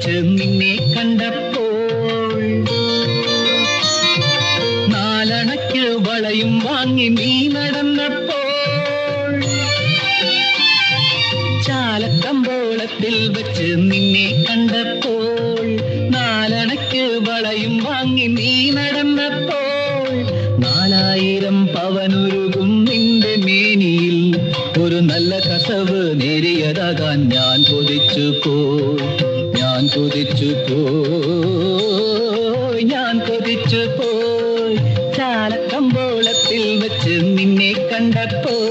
വെച്ച് നിന്നെ കണ്ടപ്പോൾ നാലണയ്ക്ക് വളയും വാങ്ങി നീ നടന്നപ്പോൾ ചാലക്കമ്പോളത്തിൽ വെച്ച് നിന്നെ കണ്ടപ്പോൾ നാലണയ്ക്ക് വളയും വാങ്ങി നീ നടന്നപ്പോൾ 4000 പവനുരുകും നിന്റെ മേനിയിൽ ഒരു നല്ല കസവ് നേരിയതാകാൻ ഞാൻ കൊതിച്ചു പോയി ചാലക്കമ്പോളത്തിൽ വെച്ച് നിന്നെ കണ്ടപ്പോൾ